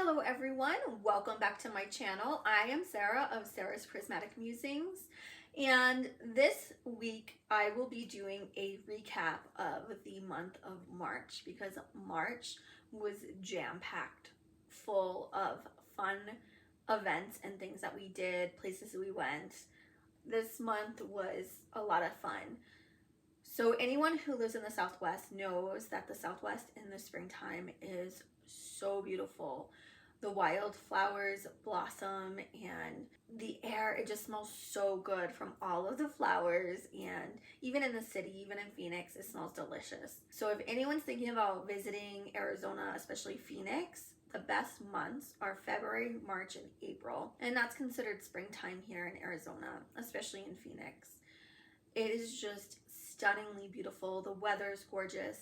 Hello everyone, welcome back to my channel. I am Sarah of Sarah's Prismatic Musings, and this week I will be doing a recap of the month of March because March was jam-packed full of fun events and things that we did, places we went. This month was a lot of fun. So anyone who lives in the Southwest knows that the Southwest in the springtime is so beautiful. The wildflowers blossom and the air, it just smells so good from all of the flowers, and even in the city, even in Phoenix, it smells delicious. So if anyone's thinking about visiting Arizona, especially Phoenix, the best months are February, March, and April. And that's considered springtime here in Arizona, especially in Phoenix. It is just stunningly beautiful. The weather is gorgeous.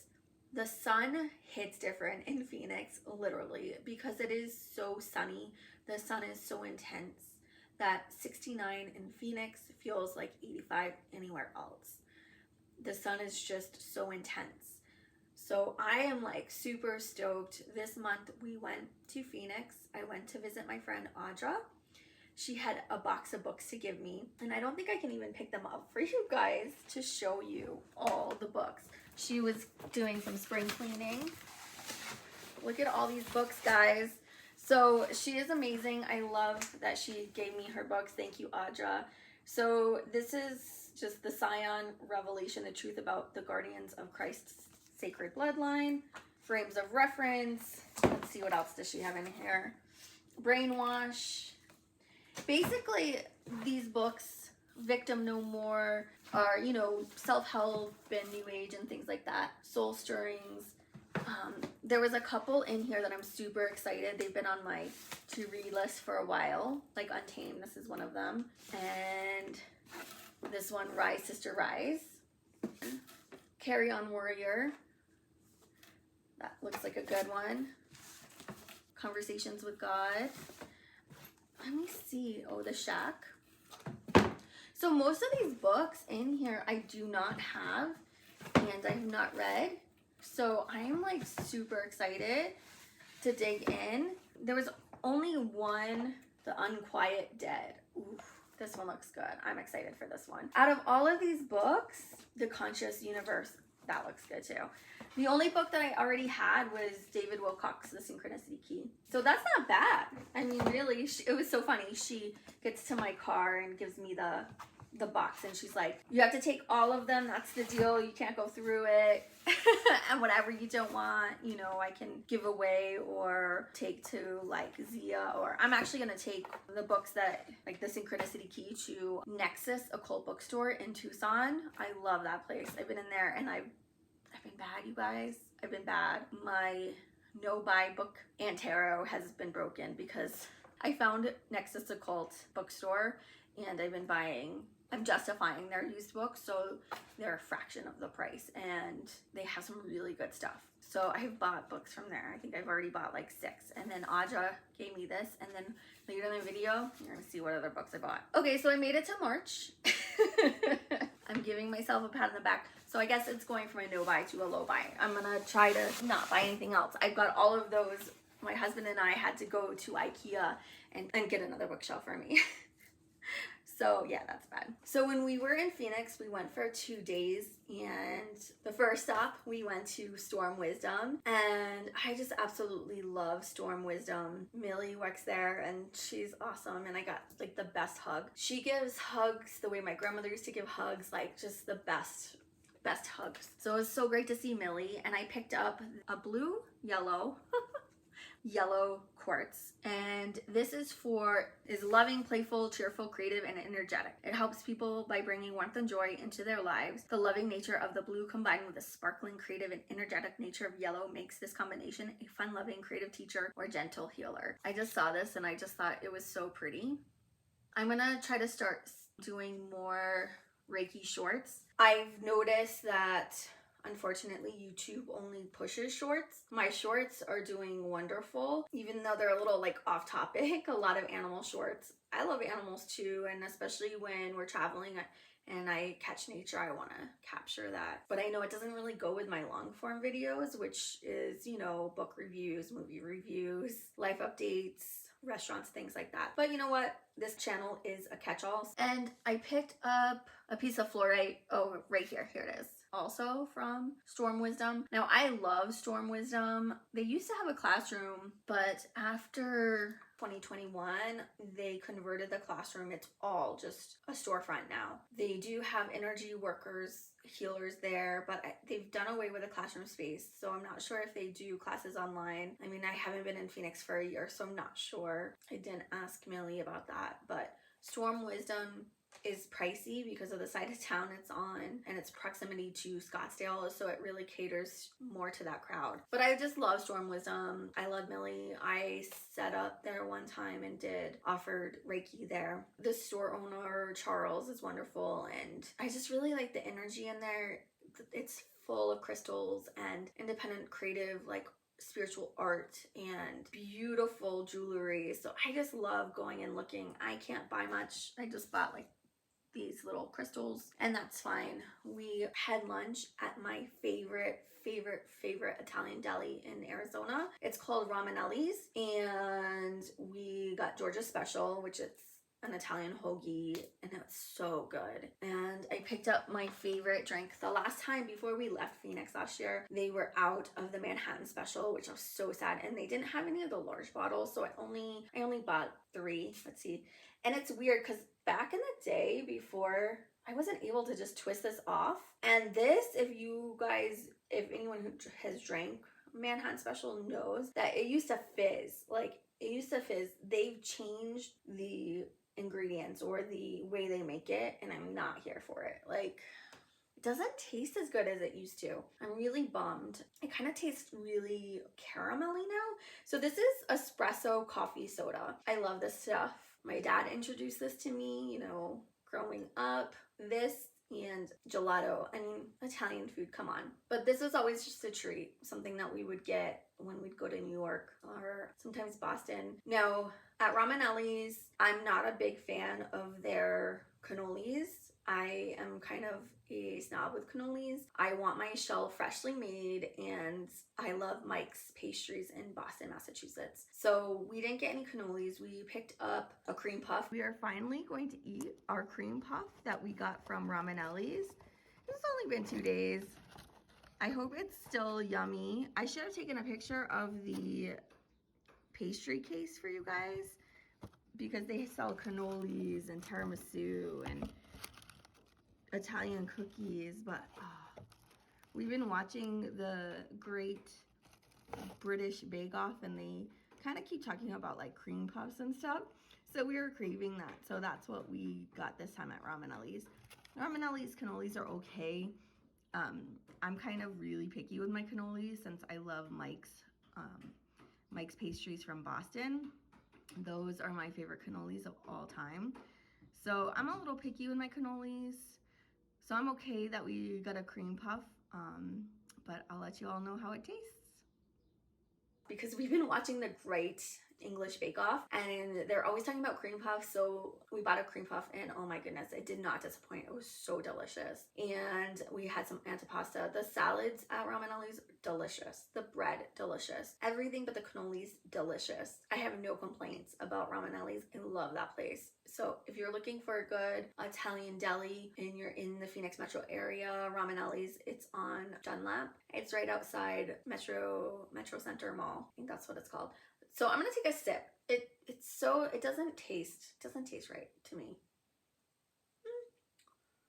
The sun hits different in Phoenix, literally, because it is so sunny. The sun is so intense that 69 in Phoenix feels like 85 anywhere else. The sun is just so intense. So I am like super stoked. This month we went to Phoenix. I went to visit my friend Audra. She had a box of books to give me, and I don't think I can even pick them up for you guys to show you all the books. She was doing some spring cleaning. Look at all these books, guys. So she is amazing. I love that she gave me her books. Thank you, Audra. So this is just the Scion Revelation, the truth about the Guardians of Christ's sacred bloodline. Frames of reference. Let's see, what else does she have in here? Brainwash. Basically, these books, Victim No More, are, you know, self-help and new age and things like that. Soul Stirrings. There was a couple in here that I'm super excited. They've been on my to-read list for a while, like Untamed. This is one of them. And this one, Rise, Sister, Rise. Carry On Warrior. That looks like a good one. Conversations with God. Let me see. Oh, The Shack. So most of these books in here I do not have and I have not read. So I'm like super excited to dig in. There was only one, The Unquiet Dead. Oof, this one looks good. I'm excited for this one. Out of all of these books, The Conscious Universe, that looks good too. The only book that I already had was David Wilcock's The Synchronicity Key. So that's not bad. I mean, really, it was so funny. She gets to my car and gives me the box, and she's like, you have to take all of them. That's the deal. You can't go through it. And whatever you don't want, you know, I can give away or take to like Zia, or I'm actually going to take the books that, like the Synchronicity Key, to Nexus Occult Bookstore in Tucson. I love that place. I've been in there and I've been bad, you guys. I've been bad. My no-buy book and tarot has been broken because I found Nexus Occult Bookstore and I'm justifying their used books, so they're a fraction of the price and they have some really good stuff. So I've bought books from there. I think I've already bought like 6. And then Audra gave me this, and then later in the video, you're gonna see what other books I bought. Okay, so I made it to March. I'm giving myself a pat on the back. So I guess it's going from a no buy to a low buy. I'm gonna try to not buy anything else. I've got all of those. My husband and I had to go to IKEA and get another bookshelf for me. So yeah, that's bad. So when we were in Phoenix, we went for 2 days, and the first stop, we went to Storm Wisdom, and I just absolutely love Storm Wisdom. Millie works there and she's awesome, and I got like the best hug. She gives hugs the way my grandmother used to give hugs, like just the best hugs. So it was so great to see Millie, and I picked up a blue, yellow quartz, and this is loving, playful, cheerful, creative, and energetic. It helps people by bringing warmth and joy into their lives. The loving nature of the blue combined with the sparkling, creative, and energetic nature of yellow makes this combination a fun-loving, creative teacher or gentle healer. I just saw this and I just thought it was so pretty. I'm gonna try to start doing more Reiki shorts. I've noticed that unfortunately, YouTube only pushes shorts. My shorts are doing wonderful, even though they're a little like off topic. A lot of animal shorts. I love animals too, and especially when we're traveling and I catch nature, I want to capture that. But I know it doesn't really go with my long form videos, which is, you know, book reviews, movie reviews, life updates, restaurants, things like that. But you know what? This channel is a catch-all. And I picked up a piece of fluorite. Oh, right here. Here it is. Also from Storm Wisdom. Now, I love Storm Wisdom. They used to have a classroom, but after 2021, they converted the classroom. It's all just a storefront now. They do have energy workers, healers there, but they've done away with the classroom space. So I'm not sure if they do classes online. I mean, I haven't been in Phoenix for a year, so I'm not sure. I didn't ask Millie about that, but Storm Wisdom is pricey because of the side of town it's on and its proximity to Scottsdale, so it really caters more to that crowd. But I just love Storm Wisdom. I love Millie. I set up there one time and offered Reiki there. The store owner, Charles, is wonderful, and I just really like the energy in there. It's full of crystals and independent creative, like spiritual art and beautiful jewelry. So I just love going and looking. I can't buy much. I just bought like these little crystals, and that's fine. We had lunch at my favorite Italian deli in Arizona. It's called Romanelli's, and we got Georgia Special, which is an Italian hoagie, and it's so good. And I picked up my favorite drink. The last time before we left Phoenix last year, they were out of the Manhattan Special, which I was so sad, and they didn't have any of the large bottles, so I only bought 3. Let's see. And it's weird because back in the day, before, I wasn't able to just twist this off. And this, if anyone who has drank Manhattan Special knows that it used to fizz. Like, it used to fizz. They've changed the ingredients or the way they make it, and I'm not here for it. Like, it doesn't taste as good as it used to. I'm really bummed. It kind of tastes really caramelly now. So this is espresso coffee soda. I love this stuff. My dad introduced this to me, you know, growing up. This and gelato. I mean, Italian food, come on. But this was always just a treat, something that we would get when we'd go to New York or sometimes Boston. Now, at Romanelli's, I'm not a big fan of their cannolis. I am kind of a snob with cannolis. I want my shell freshly made, and I love Mike's Pastries in Boston, Massachusetts. So we didn't get any cannolis. We picked up a cream puff. We are finally going to eat our cream puff that we got from Romanelli's. It's only been 2 days. I hope it's still yummy. I should have taken a picture of the pastry case for you guys because they sell cannolis and tiramisu and Italian cookies, but we've been watching the Great British Bake Off, and they kind of keep talking about like cream puffs and stuff, so we were craving that, so that's what we got this time at Romanelli's. Romanelli's cannolis are okay. I'm kind of really picky with my cannolis since I love Mike's Pastries from Boston. Those are my favorite cannolis of all time, so I'm a little picky with my cannolis. So I'm okay that we got a cream puff, but I'll let you all know how it tastes. Because we've been watching the Great English Bake Off, and they're always talking about cream puffs, so we bought a cream puff, and oh my goodness, it did not disappoint. It was so delicious. And we had some antipasta. The salads at Romanelli's, delicious. The bread, delicious. Everything but the cannolis, delicious. I have no complaints about Romanelli's. I love that place. So if you're looking for a good Italian deli and you're in the Phoenix metro area, Romanelli's, it's on Dunlap. It's right outside Metro Center Mall. I think that's what it's called. So I'm gonna take a sip. It doesn't taste right to me.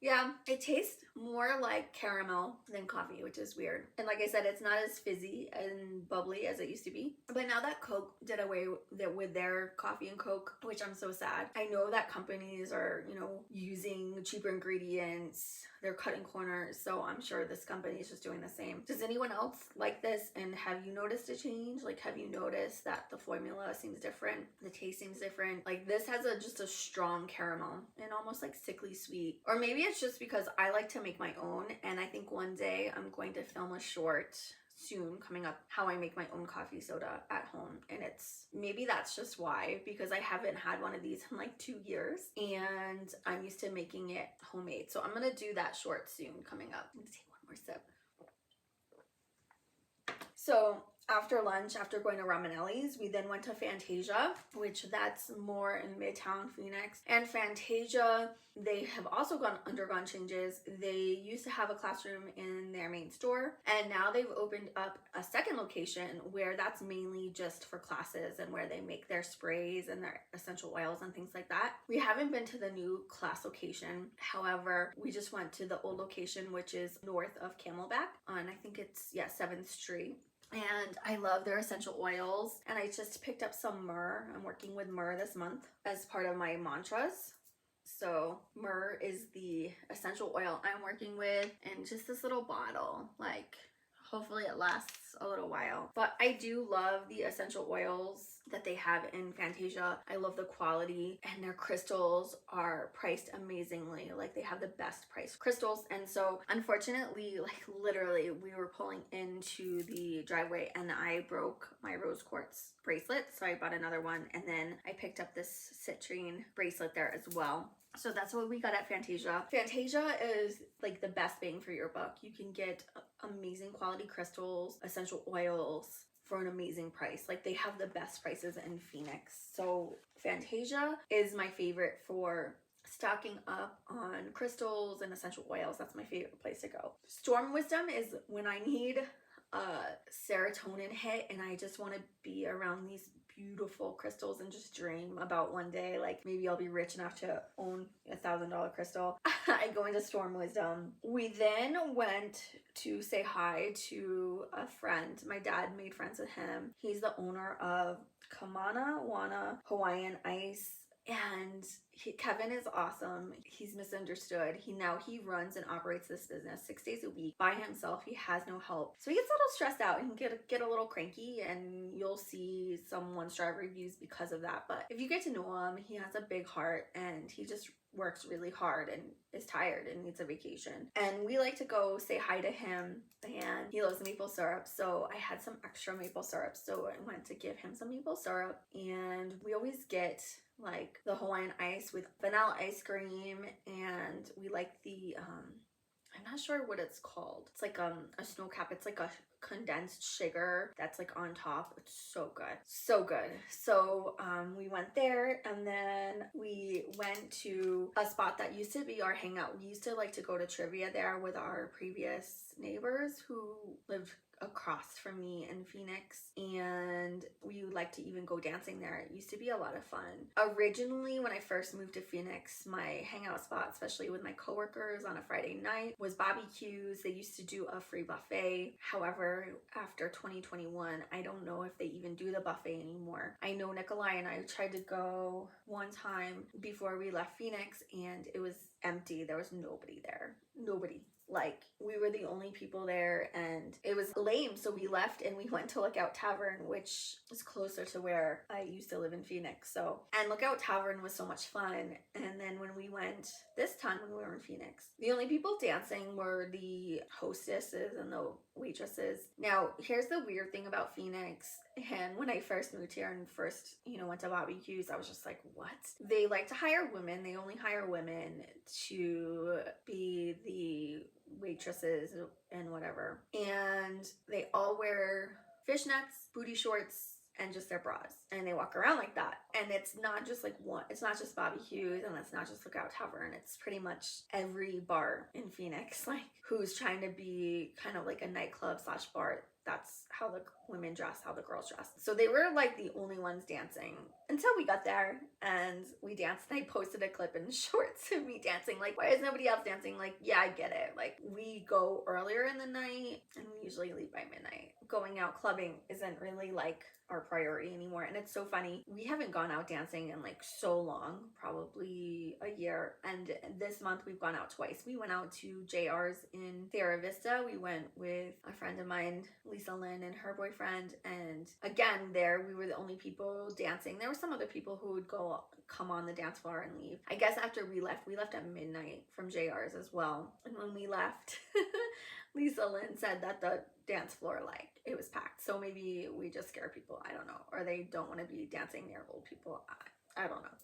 Yeah, it tastes more like caramel than coffee, which is weird. And like I said, it's not as fizzy and bubbly as it used to be. But now that Coke did away with their coffee and Coke, which I'm so sad. I know that companies are, you know, using cheaper ingredients. They're cutting corners. So I'm sure this company is just doing the same. Does anyone else like this? And have you noticed a change? Like, have you noticed that the formula seems different? The taste seems different? Like, this has just a strong caramel and almost like sickly sweet. Or maybe it's just because I like to make my own, and I think one day I'm going to film a short soon coming up how I make my own coffee soda at home, and maybe that's just why, because I haven't had one of these in like 2 years and I'm used to making it homemade. So I'm gonna do that short soon coming up. I'm gonna take one more sip. So after lunch, after going to Romanelli's, we then went to Fantasia, which that's more in Midtown Phoenix. And Fantasia, they have also undergone changes. They used to have a classroom in their main store, and now they've opened up a second location where that's mainly just for classes and where they make their sprays and their essential oils and things like that. We haven't been to the new class location. However, we just went to the old location, which is north of Camelback on, I think it's, 7th Street. And I love their essential oils, and I just picked up some myrrh. I'm working with myrrh this month as part of my mantras. So myrrh is the essential oil I'm working with, and just this little bottle, like hopefully it lasts a little while. But I do love the essential oils that they have in Fantasia. I love the quality, and their crystals are priced amazingly. Like, they have the best priced crystals. And so unfortunately, like literally, we were pulling into the driveway and I broke my rose quartz bracelet. So I bought another one, and then I picked up this citrine bracelet there as well. So that's what we got at Fantasia. Fantasia is like the best bang for your buck. You can get amazing quality crystals, essential oils for an amazing price. Like, they have the best prices in Phoenix. So Fantasia is my favorite for stocking up on crystals and essential oils. That's my favorite place to go. Storm Wisdom is when I need a serotonin hit and I just want to be around these beautiful crystals and just dream about one day, like, maybe I'll be rich enough to own $1,000 crystal. I go into Storm Wisdom. We then went to say hi to a friend. My dad made friends with him. He's the owner of Kamana Wana Hawaiian Ice. And Kevin is awesome. He's misunderstood. He runs and operates this business 6 days a week by himself. He has no help. So he gets a little stressed out and can get a little cranky, and you'll see some one-star reviews because of that. But if you get to know him, he has a big heart, and he just works really hard and is tired and needs a vacation. And we like to go say hi to him, and he loves maple syrup. So I had some extra maple syrup. So I went to give him some maple syrup, and we always get like the Hawaiian ice with vanilla ice cream, and we like the I'm not sure what it's called. It's like a snow cap. It's like a condensed sugar that's like on top. It's so good. So good. So we went there, and then we went to a spot that used to be our hangout. We used to like to go to trivia there with our previous neighbors who lived across from me in Phoenix, and we would like to even go dancing there. It used to be a lot of fun. Originally, when I first moved to Phoenix, my hangout spot, especially with my coworkers on a Friday night, was Bobby Q's. They used to do a free buffet. However, after 2021, I don't know if they even do the buffet anymore. I know Nikolai and I tried to go one time before we left Phoenix, and it was empty. There was nobody there. Nobody. Like, we were the only people there, and it was lame. So we left and we went to Lookout Tavern, which is closer to where I used to live in Phoenix. And Lookout Tavern was so much fun. And then when we went this time, when we were in Phoenix, the only people dancing were the hostesses and the waitresses. Now, here's the weird thing about Phoenix. And when I first moved here and first, went to Bobby Q's, I was just like, what? They like to hire women. They only hire women to be the waitresses and whatever. And they all wear fishnets, booty shorts, and just their bras. And they walk around like that. And it's not just like one, it's not just Bobby Q's, and it's not just Lookout Tavern. It's pretty much every bar in Phoenix, like, who's trying to be kind of like a nightclub / bar. That's how the women dress, how the girls dress. So they were like the only ones dancing until we got there and we danced. And I posted a clip in shorts of me dancing. Like, why is nobody else dancing? Like, yeah, I get it. Like, we go earlier in the night and we usually leave by midnight. Going out clubbing isn't really like our priority anymore. And it's so funny. We haven't gone out dancing in like so long, probably a year. And this month we've gone out twice. We went out to JR's in Vista. We went with a friend of mine, Lisa Lynn, and her boyfriend. And again, there we were the only people dancing. There were some other people who would come on the dance floor and leave. I guess after we left at midnight from JR's as well. And when we left, Lisa Lynn said that the dance floor like. It was packed. So maybe we just scare people. I don't know. Or they don't want to be dancing near old people. I don't know.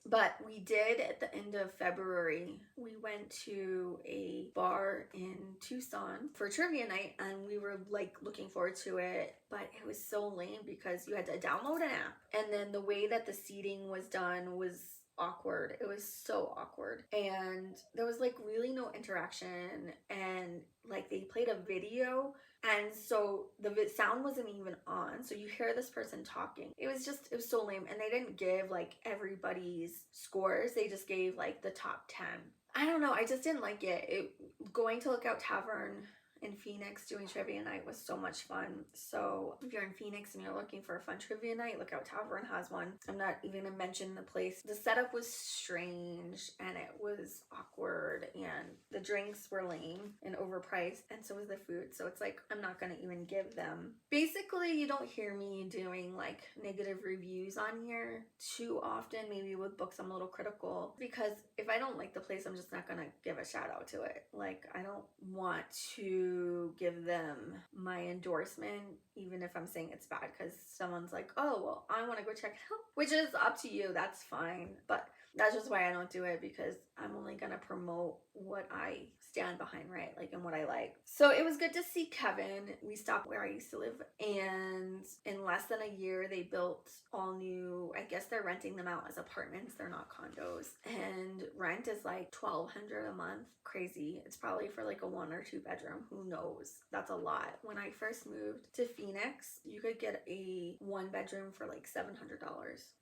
But we did, at the end of February, we went to a bar in Tucson for trivia night, and we were like looking forward to it, but it was so lame because you had to download an app, and then the way that the seating was done was awkward. It was so awkward, and there was like really no interaction, and like they played a video, and so the sound wasn't even on, so you hear this person talking. It was so lame, and they didn't give like everybody's scores. They just gave like the top 10. I don't know, I just didn't like it. Going to Lookout Tavern in Phoenix doing trivia night was so much fun. So if you're in Phoenix and you're looking for a fun trivia night, Lookout Tavern has one. I'm not even gonna mention the place. The setup was strange, and it was awkward, and the drinks were lame and overpriced, and so was the food. So it's like, I'm not gonna even give them. Basically, you don't hear me doing like negative reviews on here too often. Maybe with books I'm a little critical, because if I don't like the place, I'm just not gonna give a shout out to it. Like, I don't want to give them my endorsement, even if I'm saying it's bad, because someone's like, oh, well, I want to go check it out, which is up to you. That's fine. But that's just why I don't do it, because I'm only gonna promote what I stand behind, right? Like, and what I like. So it was good to see Kevin. We stopped where I used to live, and in less than a year they built all new, I guess they're renting them out as apartments, they're not condos, and rent is like $1,200 a month. Crazy. It's probably for like a 1 or 2 bedroom, who knows. That's a lot. When I first moved to Phoenix, you could get a 1 bedroom for like $700,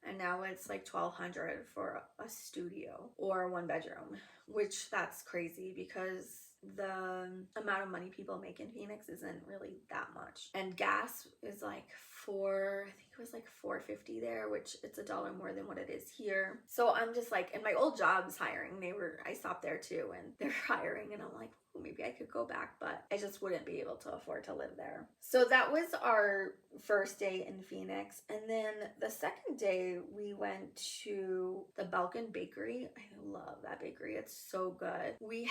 and now it's like $1,200 for a studio or 1 bedroom, which that's crazy, because the amount of money people make in Phoenix isn't really that much. And gas is like I think it was like $4.50 there, which it's $1 more than what it is here. So I'm just like, and my old job's hiring. I stopped there too, and they're hiring, and I'm like, maybe I could go back, but I just wouldn't be able to afford to live there. So that was our first day in Phoenix. And then the second day we went to the Balkan Bakery. I love that bakery. It's so good. We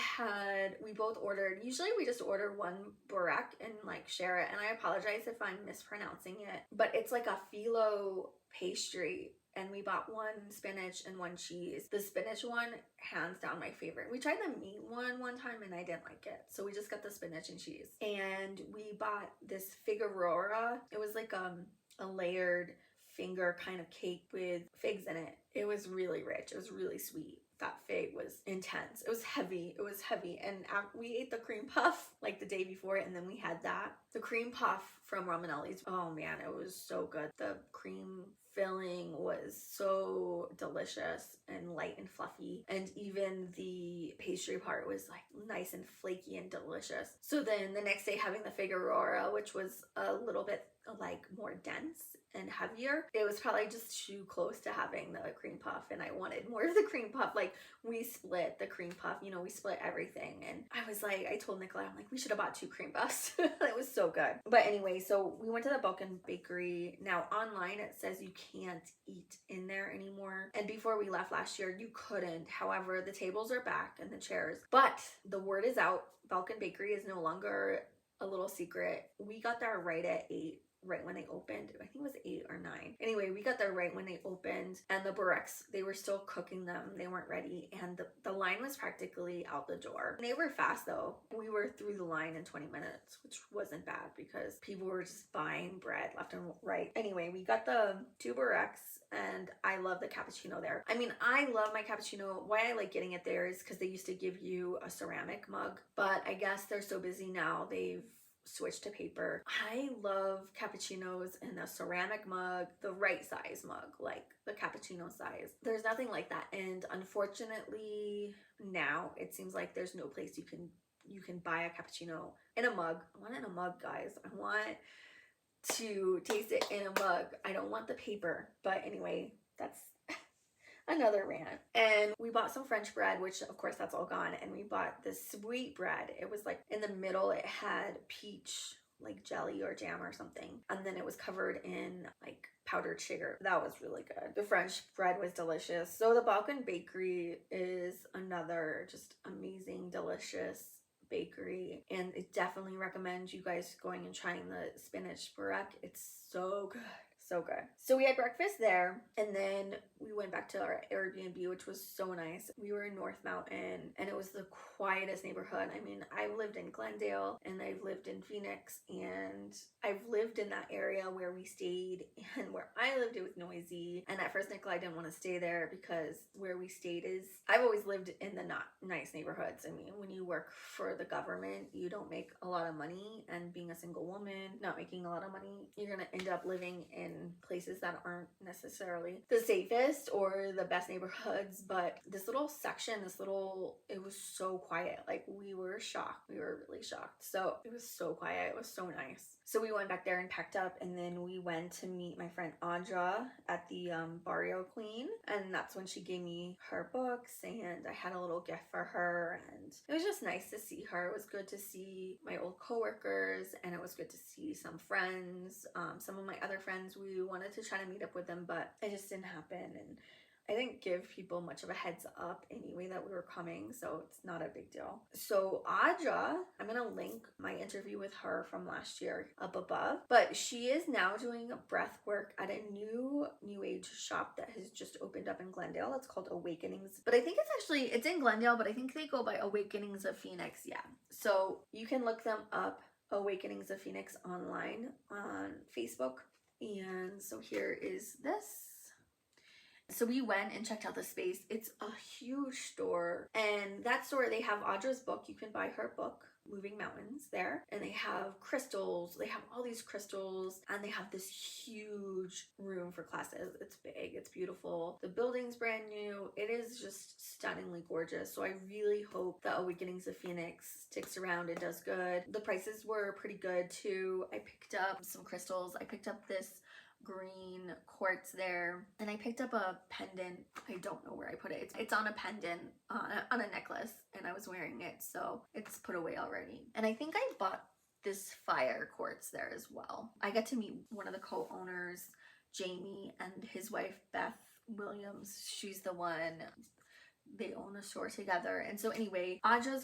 both ordered, usually we just order 1 burek and like share it. And I apologize if I'm mispronouncing it, but it's like a phyllo pastry. And we bought 1 spinach and 1 cheese. The spinach one, hands down my favorite. We tried the meat one time and I didn't like it. So we just got the spinach and cheese. And we bought this figurora. It was like a layered finger kind of cake with figs in it. It was really rich. It was really sweet. That fig was intense. It was heavy. And we ate the cream puff like the day before, and then we had that. The cream puff from Romanelli's. Oh man, it was so good. The cream filling was so delicious and light and fluffy, and even the pastry part was like nice and flaky and delicious. So then the next day, having the figurora, which was a little bit like more dense and heavier, it was probably just too close to having the cream puff, and I wanted more of the cream puff. Like, we split the cream puff, we split everything, and I was like, I told Nicola, I'm like, we should have bought 2 cream puffs. It was so good. But anyway, so we went to the Balkan Bakery. Now online it says you can't eat in there anymore, and before we left last year you couldn't. However, the tables are back and the chairs, but the word is out. Balkan Bakery is no longer a little secret. We got there right at 8, right when they opened. I think it was 8 or 9. Anyway, we got there right when they opened, and the bureks, they were still cooking them. They weren't ready, and the line was practically out the door. And they were fast though. We were through the line in 20 minutes, which wasn't bad because people were just buying bread left and right. Anyway, we got the 2 bureks, and I love the cappuccino there. I mean, I love my cappuccino. Why I like getting it there is because they used to give you a ceramic mug, but I guess they're so busy now, they've switched to paper. I love cappuccinos in a ceramic mug, the right size mug, like the cappuccino size. There's nothing like that, and unfortunately now it seems like there's no place you can buy a cappuccino in a mug. I want it in a mug, guys. I want to taste it in a mug. I don't want the paper. But anyway, that's another rant. And we bought some French bread, which of course that's all gone, and we bought this sweet bread. It was like in the middle, it had peach like jelly or jam or something, and then it was covered in like powdered sugar. That was really good. The French bread was delicious. So the Balkan Bakery is another just amazing, delicious Bakery, and I definitely recommend you guys going and trying the spinach barek. It's so good. So good. So we had breakfast there, and then we went back to our Airbnb, which was so nice. We were in North Mountain, and it was the quietest neighborhood. I mean, I've lived in Glendale, and I've lived in Phoenix, and I've lived in that area where we stayed, and where I lived, it was noisy. And at first, Nicola, I didn't want to stay there because where we stayed is, I've always lived in the not nice neighborhoods. I mean, when you work for the government, you don't make a lot of money, and being a single woman, not making a lot of money, you're gonna end up living in places that aren't necessarily the safest or the best neighborhoods. But this little section, it was so quiet. Like, we were shocked. We were really shocked. So it was so quiet. It was so nice. So we went back there and packed up, and then we went to meet my friend Audra at the Barrio Queen, and that's when she gave me her books, and I had a little gift for her, and it was just nice to see her. It was good to see my old coworkers, and it was good to see some friends. Some of my other friends, we wanted to try to meet up with them, but it just didn't happen, and I didn't give people much of a heads up anyway that we were coming, so it's not a big deal. So Audra, I'm gonna link my interview with her from last year up above, but she is now doing breath work at a new age shop that has just opened up in Glendale. It's called Awakenings, but I think it's in Glendale, but I think they go by Awakenings of Phoenix. Yeah, so you can look them up, Awakenings of Phoenix, online on Facebook. And so here is this. So we went and checked out the space. It's a huge store, and that store, they have Audra's book. You can buy her book, Moving Mountains, there, and they have crystals. They have all these crystals, and they have this huge room for classes. It's big, it's beautiful. The building's brand new. It is just stunningly gorgeous. So I really hope that Awakenings of Phoenix sticks around and does good. The prices were pretty good too. I picked up some crystals. I picked up this green quartz there, and I picked up a pendant. I don't know where I put it. It's on a pendant, on a necklace, and I was wearing it, so it's put away already. And I think I bought this fire quartz there as well. I got to meet one of the co-owners, Jamie, and his wife Beth Williams. She's the one, they own a store together. And so anyway,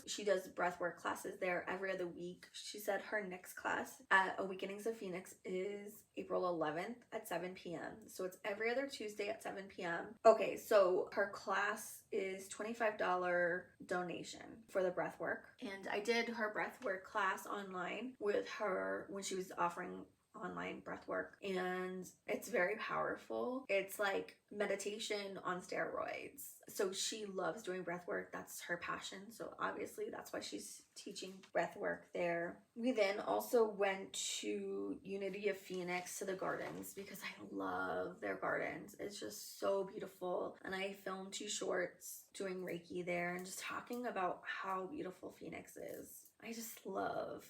she does breathwork classes there every other week. She said her next class at Awakenings of Phoenix is April 11th at 7 p.m. So it's every other Tuesday at 7 p.m. Okay, so her class is $25 donation for the breathwork. And I did her breathwork class online with her when she was offering online breathwork, and it's very powerful. It's like meditation on steroids. So she loves doing breathwork. That's her passion. So obviously that's why she's teaching breathwork there. We then also went to Unity of Phoenix to the gardens because I love their gardens. It's just so beautiful. And I filmed 2 shorts doing Reiki there and just talking about how beautiful Phoenix is. I just love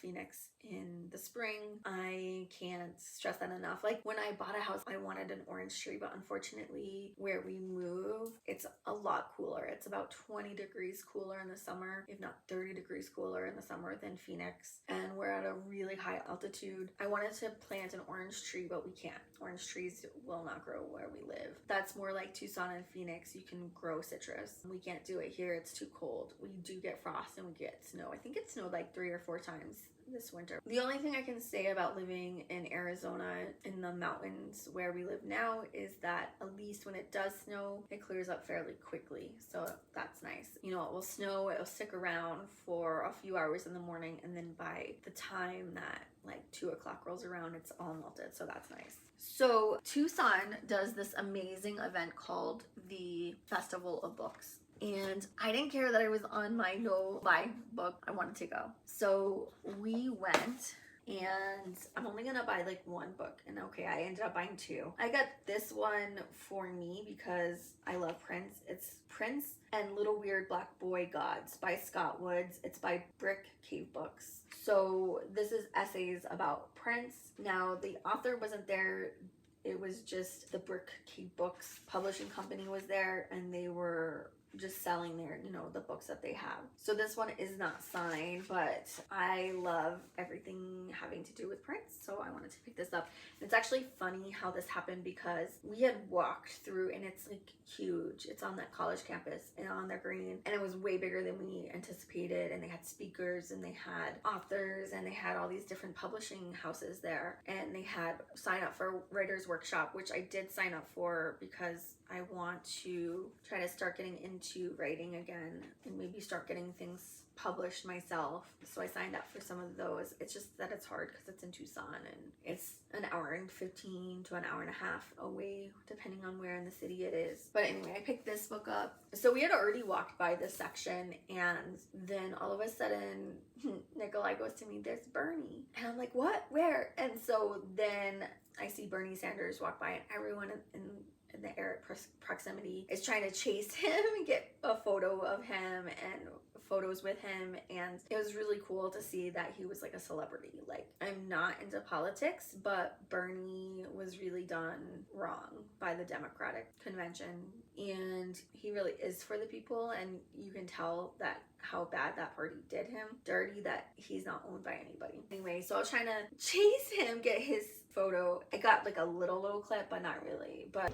Phoenix in the spring. I can't stress that enough. Like, when I bought a house, I wanted an orange tree, but unfortunately where we move, it's a lot cooler. It's about 20 degrees cooler in the summer, if not 30 degrees cooler in the summer than Phoenix. And we're at a really high altitude. I wanted to plant an orange tree, but we can't. Orange trees will not grow where we live. That's more like Tucson and Phoenix. You can grow citrus. We can't do it here. It's too cold. We do get frost and we get snow. I think it snowed like 3 or 4 times this winter. The only thing I can say about living in Arizona in the mountains where we live now is that at least when it does snow, it clears up fairly quickly. So that's nice. You know, it will snow, it'll stick around for a few hours in the morning, and then by the time that like 2 o'clock rolls around, it's all melted. So that's nice. So Tucson does this amazing event called the Festival of Books. And I didn't care that I was on my no-buy book. I wanted to go. So we went, and I'm only gonna buy like 1 book. And okay, I ended up buying 2. I got this one for me because I love Prince. It's Prince and Little Weird Black Boy Gods by Scott Woods. It's by Brick Cave Books. So this is essays about Prince. Now, the author wasn't there. It was was just the Brick Books publishing company was there, and they were just selling their, you know, the books that they have. So this one is not signed, but I love everything having to do with prints, so I wanted to pick this up. And it's actually funny how this happened because we had walked through, and it's like huge. It's on that college campus and on their green, and it was way bigger than we anticipated, and they had speakers and they had authors and they had all these different publishing houses there, and they had sign up for writer's workshop, which I did sign up for because I want to try to start getting into writing again and maybe start getting things published myself. So I signed up for some of those. It's just that it's hard because it's in Tucson, and it's an hour and 15 to an hour and a half away depending on where in the city it is. But anyway, I picked this book up. So we had already walked by this section, and then all of a sudden Nikolai goes to me, "There's Bernie." And I'm like, "What? Where?" And so then I see Bernie Sanders walk by, and everyone in the air proximity is trying to chase him and get a photo of him and photos with him. And it was really cool to see that he was like a celebrity. Like, I'm not into politics, but Bernie was really done wrong by the Democratic convention, and he really is for the people, and you can tell that how bad that party did him dirty, that he's not owned by anybody. Anyway, so I was trying to chase him, get his photo. I got like a little clip, but not really. But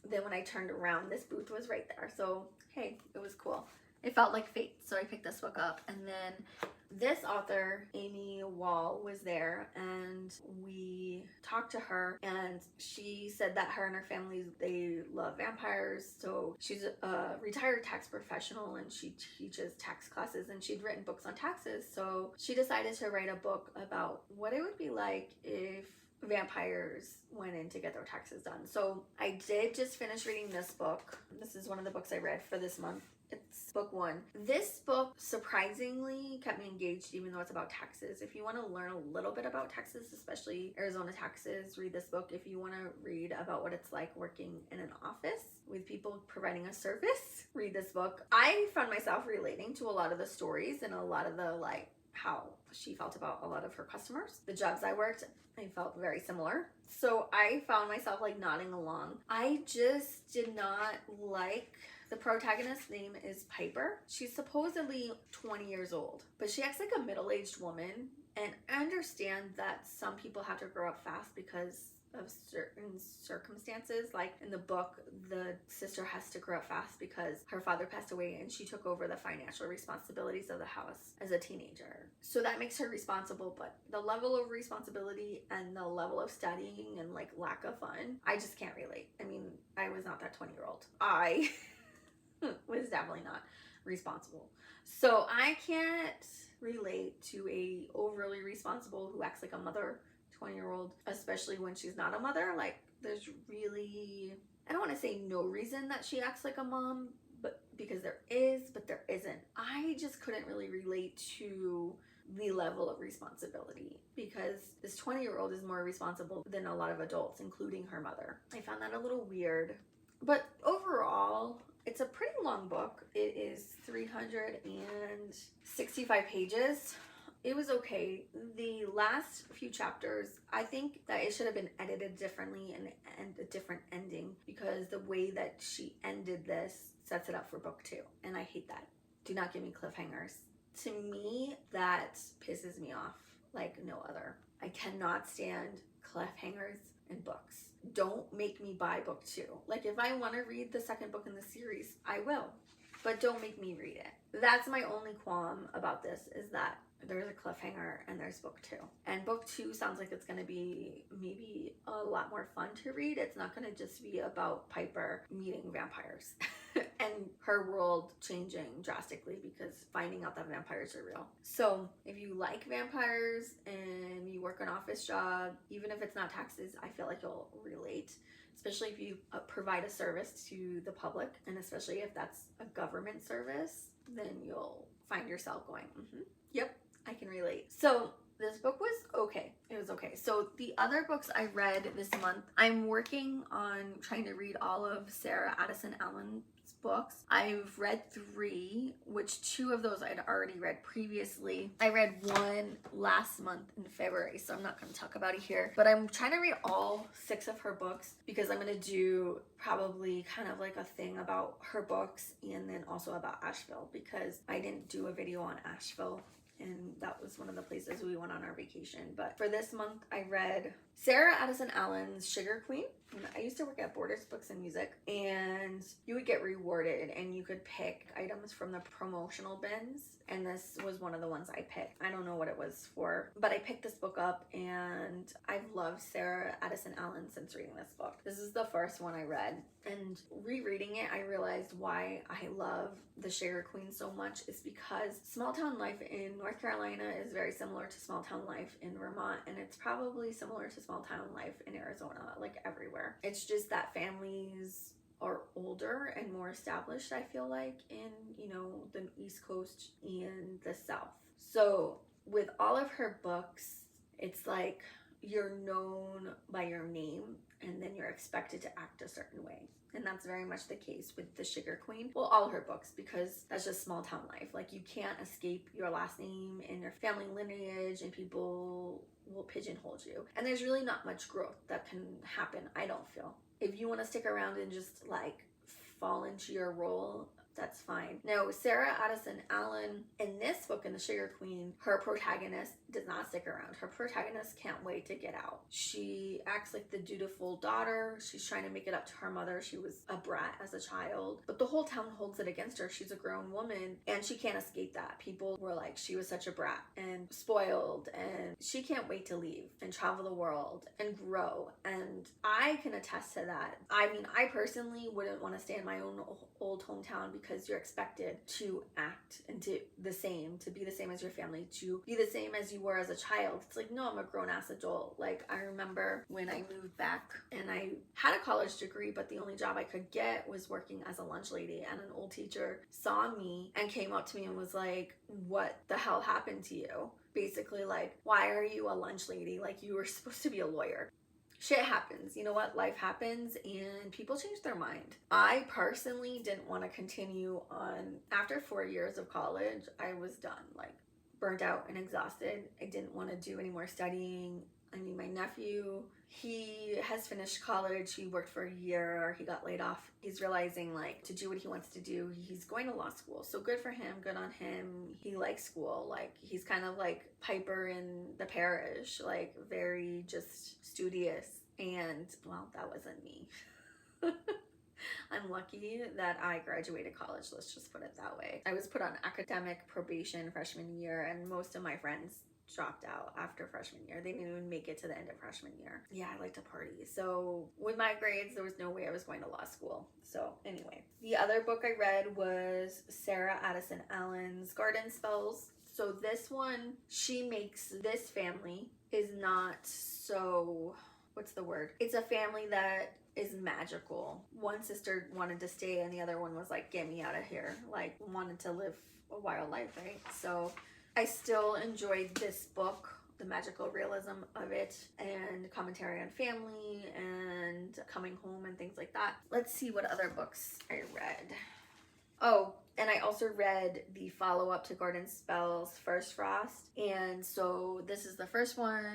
then when I turned around, this booth was right there. So hey, it was cool. It felt like fate. So I picked this book up, and then this author, Amy Wall, was there, and we talked to her, and she said that her and her family, they love vampires. So she's a retired tax professional, and she teaches tax classes, and she'd written books on taxes. So she decided to write a book about what it would be like if vampires went in to get their taxes done. So I did just finish reading this book. This is one of the books I read for this month. It's book 1. This book surprisingly kept me engaged, even though it's about taxes. If you want to learn a little bit about taxes, especially Arizona taxes, read this book. If you want to read about what it's like working in an office with people providing a service, read this book. I found myself relating to a lot of the stories and a lot of the, like, how she felt about a lot of her customers. The jobs I worked, I felt very similar. So I found myself like nodding along. I just did not like the protagonist's name is Piper. She's supposedly 20 years old, but she acts like a middle-aged woman. And I understand that some people have to grow up fast because of certain circumstances. Like in the book, the sister has to grow up fast because her father passed away and she took over the financial responsibilities of the house as a teenager. So that makes her responsible, but the level of responsibility and the level of studying and like lack of fun, I just can't relate. I mean, I was not that 20-year-old. I was definitely not responsible. So I can't relate to a overly responsible who acts like a mother 20-year-old, especially when she's not a mother. Like, there's really, I don't want to say no reason that she acts like a mom, but because there is, but there isn't. I just couldn't really relate to the level of responsibility because this 20-year-old is more responsible than a lot of adults, including her mother. I found that a little weird, but overall, it's a pretty long book. It is 365 pages. It was okay. The last few chapters, I think that it should have been edited differently and a different ending, because the way that she ended this sets it up for book 2. And I hate that. Do not give me cliffhangers. To me, that pisses me off like no other. I cannot stand cliffhangers in books. Don't make me buy book 2. Like, if I want to read the second book in the series, I will. But don't make me read it. That's my only qualm about this, is that there's a cliffhanger and there's book 2. And book 2 sounds like it's going to be maybe a lot more fun to read. It's not going to just be about Piper meeting vampires and her world changing drastically because finding out that vampires are real. So if you like vampires and you work an office job, even if it's not taxes, I feel like you'll relate. Especially if you provide a service to the public, and especially if that's a government service, then you'll find yourself going, yep, I can relate. So This book was okay. It was okay. So the other books I read this month, I'm working on trying to read all of Sarah Addison Allen's books. I've read 3, which 2 of those I'd already read previously. I read 1 last month in February, so I'm not going to talk about it here. But I'm trying to read all 6 of her books because I'm going to do probably kind of like a thing about her books and then also about Asheville, because I didn't do a video on Asheville, and that was one of the places we went on our vacation. But for this month, I read Sarah Addison Allen's Sugar Queen. I used to work at Borders Books and Music, and you would get rewarded and you could pick items from the promotional bins, and this was one of the ones I picked. I don't know what it was for, but I picked this book up, and I've loved Sarah Addison Allen since reading this book. This is the first one I read, and rereading it, I realized why I love the Sugar Queen so much is because small town life in North Carolina is very similar to small town life in Vermont, and it's probably similar to small town life in Arizona, like everywhere. It's just that families are older and more established, I feel like, in, you know, the East Coast and the South. So with all of her books, it's like you're known by your name and then you're expected to act a certain way. And that's very much the case with the Sugar Queen. Well, all her books, because that's just small town life. Like, you can't escape your last name and your family lineage, and people will pigeonhole you. And there's really not much growth that can happen, I don't feel. If you want to stick around and just like fall into your role, that's fine. Now, Sarah Addison Allen, in this book, in The Sugar Queen, her protagonist does not stick around. Her protagonist can't wait to get out. She acts like the dutiful daughter. She's trying to make it up to her mother. She was a brat as a child, but the whole town holds it against her. She's a grown woman, and she can't escape that. People were like, she was such a brat and spoiled, and she can't wait to leave and travel the world and grow. And I can attest to that. I mean, I personally wouldn't want to stay in my own old hometown, because you're expected to act and to be the same as your family, to be the same as you were as a child. It's like, no, I'm a grown-ass adult. Like, I remember when I moved back and I had a college degree, but the only job I could get was working as a lunch lady, and an old teacher saw me and came up to me and was like, what the hell happened to you? Basically, like, why are you a lunch lady? Like, you were supposed to be a lawyer. Shit happens. You know what? Life happens, and people change their mind. I personally didn't want to continue on. After 4 years of college, I was done, like, burnt out and exhausted. I didn't want to do any more studying. I mean, my nephew, he has finished college. He worked for a year. He got laid off. He's realizing, like, to do what he wants to do. He's going to law school. So good for him. Good on him. He likes school. Like, he's kind of like Piper in the Parish. Like, very just studious. And, well, that wasn't me. I'm lucky that I graduated college. Let's just put it that way. I was put on academic probation freshman year, and most of my friends dropped out after freshman year. They didn't even make it to the end of freshman year. Yeah, I like to party. So with my grades, there was no way I was going to law school. So anyway, the other book I read was Sarah Addison Allen's Garden Spells. So this one, she makes this family is not so, what's the word? It's a family that is magical. One sister wanted to stay and the other one was like, get me out of here. Like, wanted to live a wild life, right? So I still enjoyed this book, the magical realism of it, and commentary on family and coming home and things like that. Let's see what other books I read. Oh, and I also read the follow-up to Garden Spells, First Frost. And so this is the first one,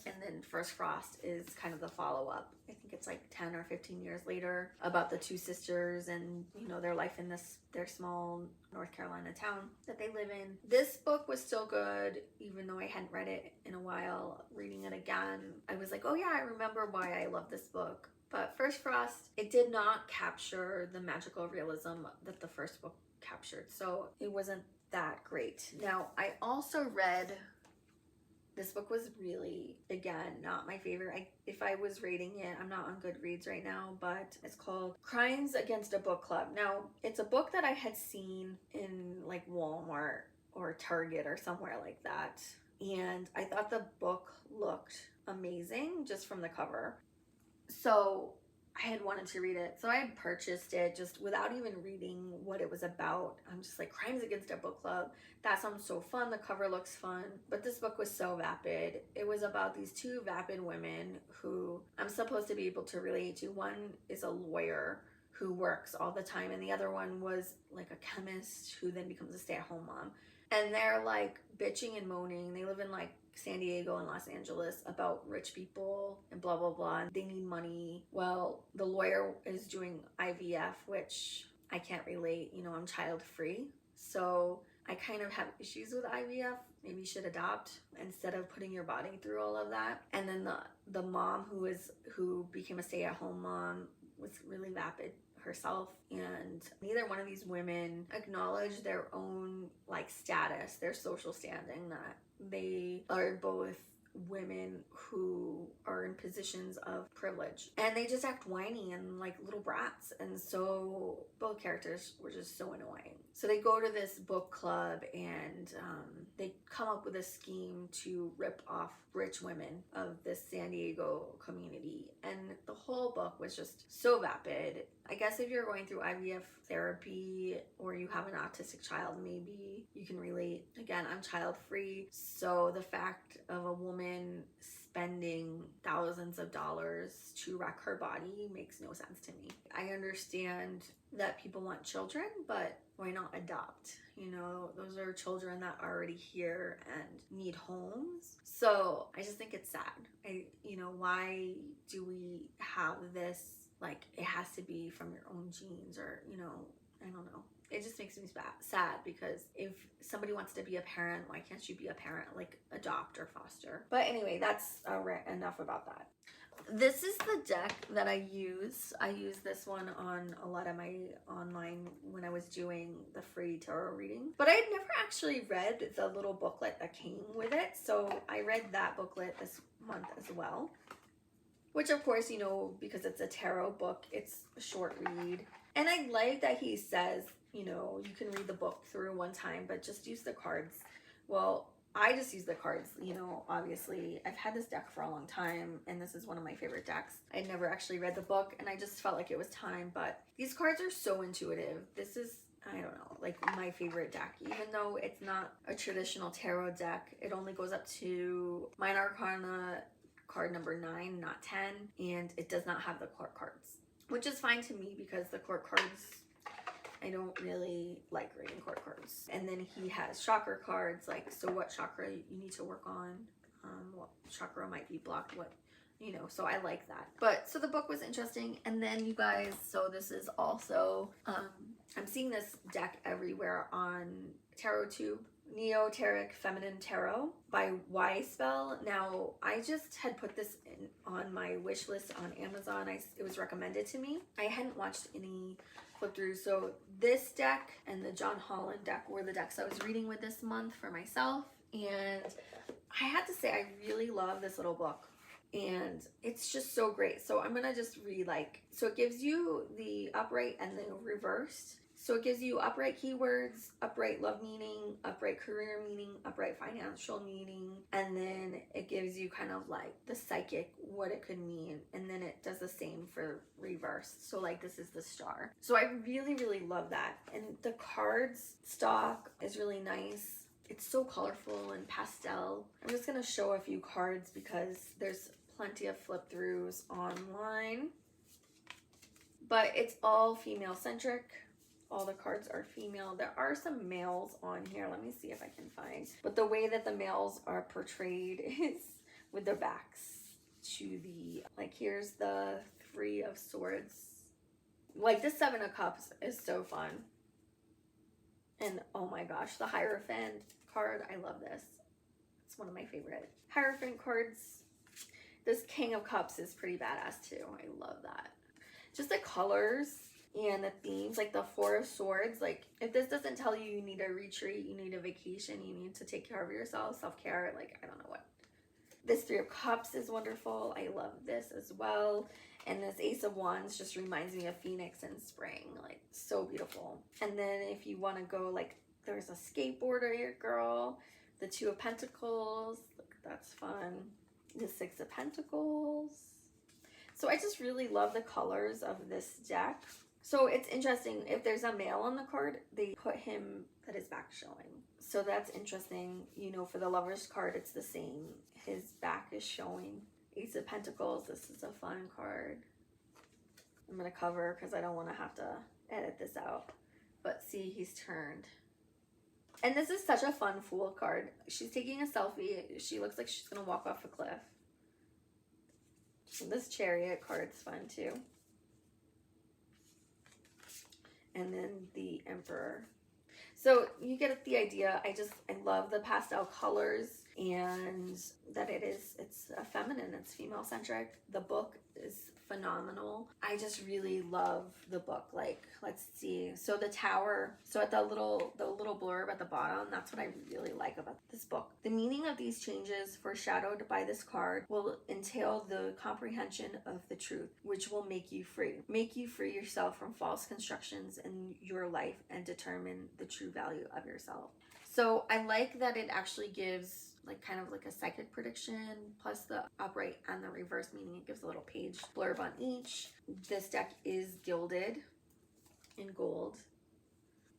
and then First Frost is kind of the follow-up. I think it's like 10 or 15 years later, about the two sisters and, you know, their life in their small North Carolina town that they live in. This book was still good, even though I hadn't read it in a while. Reading it again, I was like, oh yeah, I remember why I love this book. But First Frost, it did not capture the magical realism that the first book captured, so it wasn't that great. Now, I also read, this book was really, again, not my favorite. If I was rating it, I'm not on Goodreads right now, but it's called Crimes Against a Book Club. Now, it's a book that I had seen in like Walmart or Target or somewhere like that, and I thought the book looked amazing just from the cover. So I had wanted to read it. So I had purchased it just without even reading what it was about. I'm just like, Crimes Against a Book Club. That sounds so fun. The cover looks fun. But this book was so vapid. It was about these two vapid women who I'm supposed to be able to relate to. One is a lawyer who works all the time, and the other one was like a chemist who then becomes a stay-at-home mom. And they're like bitching and moaning. They live in like San Diego and Los Angeles about rich people and blah blah blah, and they need money. Well, the lawyer is doing IVF, which I can't relate. You know, I'm child free, so I kind of have issues with IVF. Maybe you should adopt instead of putting your body through all of that. And then the mom who became a stay-at-home mom was really vapid herself, and neither one of these women acknowledge their own like status, their social standing, that they are both women who are in positions of privilege, and they just act whiny and like little brats. And so both characters were just so annoying. So they go to this book club, and they come up with a scheme to rip off rich women of this San Diego community. And the whole book was just so vapid. I guess if you're going through IVF therapy or you have an autistic child, maybe you can relate. Again, I'm child free, so the fact of a woman spending thousands of dollars to wreck her body makes no sense to me. I understand that people want children, but why not adopt? You know, those are children that are already here and need homes. So I just think it's sad. Why do we have this, like, it has to be from your own genes, or, you know, I don't know. It just makes me sad, because if somebody wants to be a parent, why can't you be a parent? Like, adopt or foster. But anyway, that's enough about that. This is the deck that I use. I use this one on a lot of my online when I was doing the free tarot reading. But I had never actually read the little booklet that came with it. So I read that booklet this month as well. Which, of course, you know, because it's a tarot book, it's a short read. And I like that he says, you know, you can read the book through one time, but just use the cards. Well, I just use the cards, you know, obviously. I've had this deck for a long time, and this is one of my favorite decks. I never actually read the book, and I just felt like it was time, but these cards are so intuitive. This is, I don't know, like my favorite deck. Even though it's not a traditional tarot deck, it only goes up to Minor Arcana card number 9, not 10, and it does not have the court cards, which is fine to me because the court cards, I don't really like reading court cards. And then he has chakra cards, like, so what chakra you need to work on, what chakra might be blocked, what, you know, so I like that. But so the book was interesting. And then you guys, so this is also, I'm seeing this deck everywhere on TarotTube. Neoteric Feminine Tarot by Y-Spell. Now, I just had put this on my wish list on Amazon. It was recommended to me. I hadn't watched any flip through. So this deck and the John Holland deck were the decks I was reading with this month for myself. And I had to say, I really love this little book. And it's just so great. So I'm going to just read, like, so it gives you the upright and the reversed. So it gives you upright keywords, upright love meaning, upright career meaning, upright financial meaning, and then it gives you kind of like the psychic, what it could mean, and then it does the same for reverse. So like this is the star. So I really, really love that. And the cards stock is really nice. It's so colorful and pastel. I'm just going to show a few cards because there's plenty of flip throughs online, but it's all female centric. All the cards are female. There are some males on here. Let me see if I can find. But the way that the males are portrayed is with their backs to the, like, here's the 3 of Swords. Like, the 7 of Cups is so fun. And oh my gosh, the Hierophant card. I love this. It's one of my favorite Hierophant cards. This King of Cups is pretty badass too. I love that. Just the colors and the themes, like the 4 of Swords. Like, if this doesn't tell you need a retreat, you need a vacation, you need to take care of yourself, self-care, like, I don't know what. This 3 of Cups is wonderful. I love this as well. And this Ace of Wands just reminds me of Phoenix and spring. Like, so beautiful. And then if you want to go, like, there's a skateboarder girl. The 2 of Pentacles. Look, that's fun. The 6 of Pentacles. So So I just really love the colors of this deck. So it's interesting, if there's a male on the card, they put him that his back showing. So that's interesting. You know, for the Lovers card, it's the same. His back is showing. Ace of Pentacles, this is a fun card. I'm going to cover because I don't want to have to edit this out. But see, he's turned. And this is such a fun Fool card. She's taking a selfie. She looks like she's going to walk off a cliff. And this Chariot card's fun too. And then the Emperor. So you get the idea. I love the pastel colors, and that it's a feminine, it's female centric. The book is phenomenal. I just really love the book. Like, let's see. So the tower, so at the little blurb at the bottom, that's what I really like about this book. The meaning of these changes foreshadowed by this card will entail the comprehension of the truth, which will make you free. Make you free yourself from false constructions in your life and determine the true value of yourself. So I like that it actually gives like kind of like a psychic prediction, plus the upright and the reverse, meaning it gives a little page blurb on each. This deck is gilded in gold.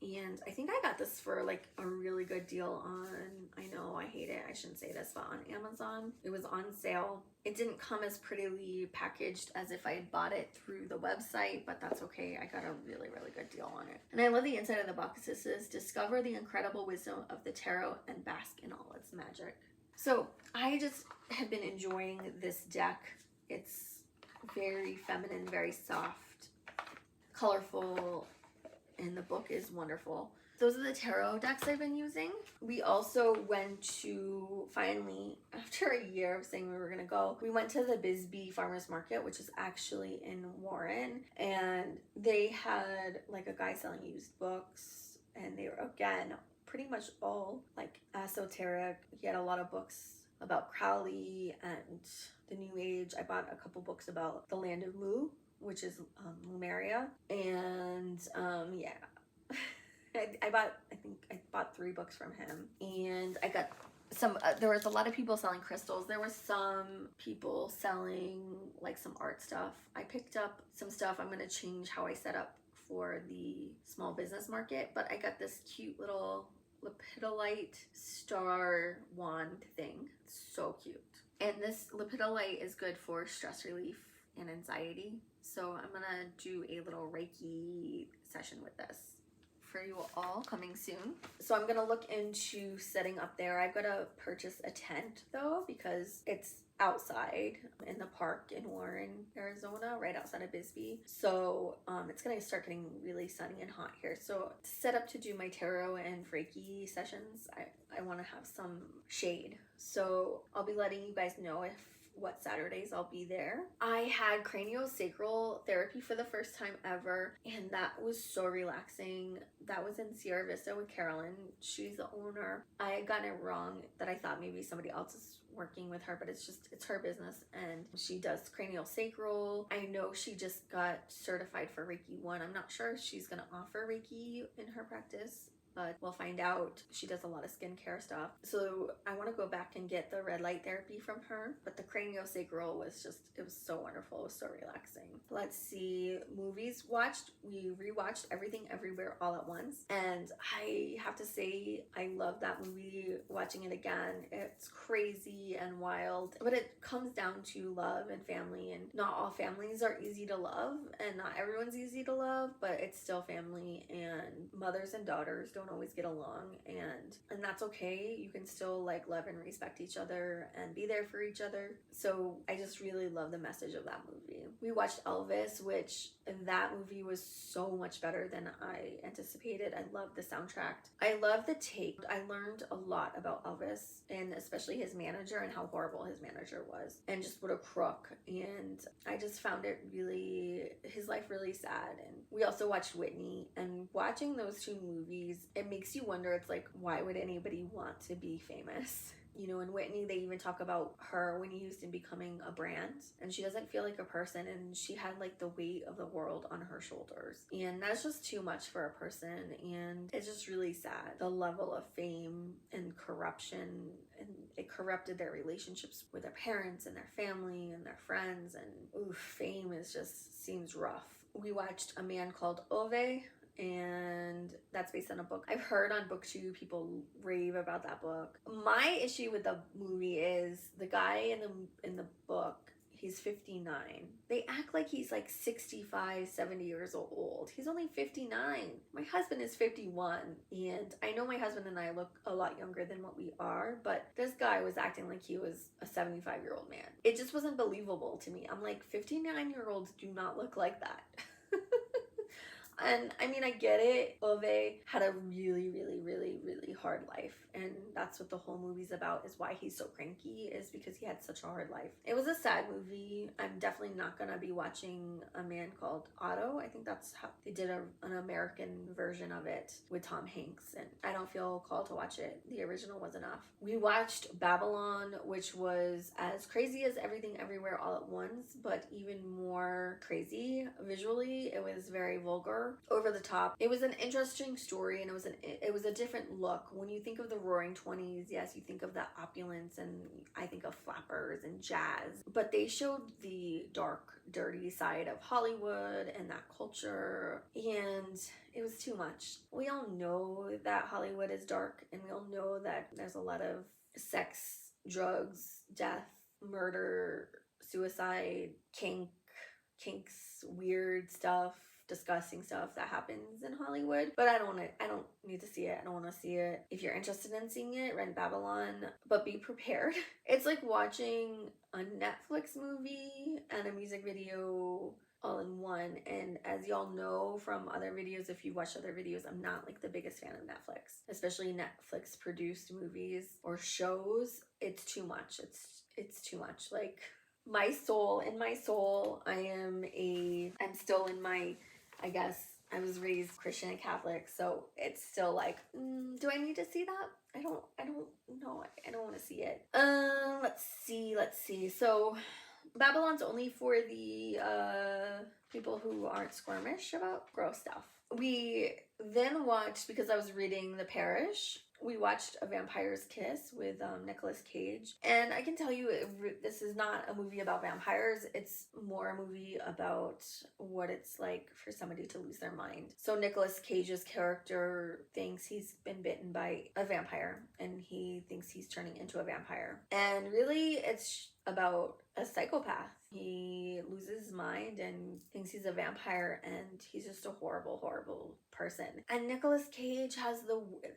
And I think I got this for like a really good deal on, I know I hate it, I shouldn't say this, but on Amazon. It was on sale. It didn't come as prettily packaged as if I had bought it through the website, but that's okay. I got a really, really good deal on it. And I love the inside of the box. This says, discover the incredible wisdom of the tarot and bask in all its magic. So I just have been enjoying this deck. It's very feminine, very soft, colorful, and the book is wonderful. Those are the tarot decks I've been using. We also went to, finally, after a year of saying we were gonna go, we went to the Bisbee Farmers Market, which is actually in Warren, and they had like a guy selling used books, and they were, again, pretty much all like esoteric. He had a lot of books about Crowley and the New Age. I bought a couple books about the Land of Mu, which is Lemuria, and yeah. I think I bought 3 books from him, and I got some, there was a lot of people selling crystals. There were some people selling like some art stuff. I picked up some stuff. I'm going to change how I set up for the small business market, but I got this cute little lepidolite star wand thing. It's so cute. And this lepidolite is good for stress relief and anxiety. So I'm gonna do a little Reiki session with this for you all coming soon. So I'm gonna look into setting up there. I've gotta purchase a tent though, because it's outside in the park in Warren, Arizona, right outside of Bisbee. So it's gonna start getting really sunny and hot here. So to set up to do my tarot and Reiki sessions, I wanna have some shade. So I'll be letting you guys know what Saturdays I'll be there. I had craniosacral therapy for the first time ever, and that was so relaxing. That was in Sierra Vista with Carolyn. She's the owner. I had gotten it wrong that I thought maybe somebody else is working with her, but it's her business, and she does craniosacral. I know she just got certified for Reiki 1. I'm not sure if she's gonna offer Reiki in her practice, but we'll find out. She does a lot of skincare stuff. So I want to go back and get the red light therapy from her. But the craniosacral was just, it was so wonderful. It was so relaxing. Let's see, movies watched. We rewatched Everything Everywhere All at Once. And I have to say, I love that movie, watching it again. It's crazy and wild. But it comes down to love and family. And not all families are easy to love. And not everyone's easy to love. But it's still family. And mothers and daughters don't always get along, and that's okay. You can still like love and respect each other and be there for each other. So I just really love the message of that movie. We watched Elvis, which that movie was so much better than I anticipated. I love the soundtrack. I love the take. I learned a lot about Elvis, and especially his manager, and how horrible his manager was, and just what a crook. And I just found it really, his life really sad. And we also watched Whitney, and watching those 2 movies, it makes you wonder, it's like, why would anybody want to be famous? You know, in Whitney, they even talk about her Whitney Houston becoming a brand, and she doesn't feel like a person, and she had like the weight of the world on her shoulders, and that's just too much for a person, and it's just really sad, the level of fame and corruption, and it corrupted their relationships with their parents and their family and their friends, and oof, fame is just seems rough. We watched A Man Called Ove, and that's based on a book. I've heard on BookTube people rave about that book. My issue with the movie is the guy in the book, he's 59. They act like he's like 65, 70 years old. He's only 59. My husband is 51, and I know my husband and I look a lot younger than what we are, but this guy was acting like he was a 75-year-old man. It just wasn't believable to me. I'm like, 59-year-olds do not look like that. And I mean, I get it. Ove had a really, really, really, really hard life. And that's what the whole movie's about, is why he's so cranky, is because he had such a hard life. It was a sad movie. I'm definitely not going to be watching A Man Called Otto. I think that's how they did an American version of it with Tom Hanks. And I don't feel called to watch it. The original was enough. We watched Babylon, which was as crazy as Everything Everywhere All at Once, but even more crazy visually. It was very vulgar, over the top. It was an interesting story, and it was a different look. When you think of the Roaring 20s, yes, you think of the opulence, and I think of flappers and jazz, but they showed the dark, dirty side of Hollywood and that culture, and it was too much. We all know that Hollywood is dark, and we all know that there's a lot of sex, drugs, death, murder, suicide, kinks, weird stuff, disgusting stuff that happens in Hollywood. But I don't need to see it. I don't want to see it. If you're interested in seeing it, rent Babylon, but be prepared. It's like watching a Netflix movie and a music video all in one. And as y'all know from other videos, if you watch other videos, I'm not like the biggest fan of Netflix, especially Netflix produced movies or shows. It's too much. It's too much. Like, my soul, I'm still in my, I guess I was raised Christian and Catholic, so it's still like, do I need to see that? I don't know. I don't want to see it. Let's see. So Babylon's only for the people who aren't squirmish about gross stuff. We then watched, because I was reading The Parish, we watched A Vampire's Kiss with Nicolas Cage. And I can tell you, this is not a movie about vampires. It's more a movie about what it's like for somebody to lose their mind. So Nicolas Cage's character thinks he's been bitten by a vampire, and he thinks he's turning into a vampire. And really, it's about a psychopath. He loses his mind and thinks he's a vampire, and he's just a horrible, horrible person. And Nicolas Cage has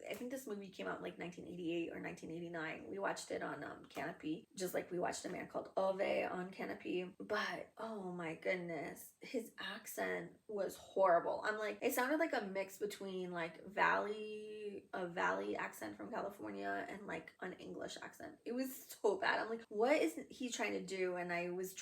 I think this movie came out in like 1988 or 1989. We watched it on Canopy, just like we watched A Man Called Ove on Canopy. But oh my goodness, his accent was horrible. I'm like, it sounded like a mix between like a valley accent from California and like an English accent. It was so bad. I'm like, what is he trying to do? And I was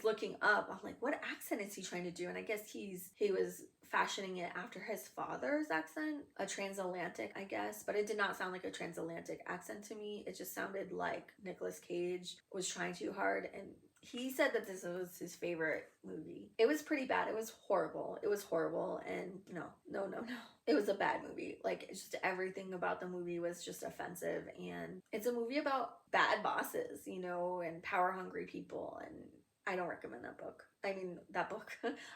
looking up. I'm like, what accent is he trying to do? And I guess he was fashioning it after his father's accent, a transatlantic, I guess, but it did not sound like a transatlantic accent to me. It just sounded like Nicolas Cage was trying too hard, and he said that this was his favorite movie. It was pretty bad. It was horrible. And no. It was a bad movie. Like, just everything about the movie was just offensive, and it's a movie about bad bosses, and power-hungry people, and I don't recommend that book. I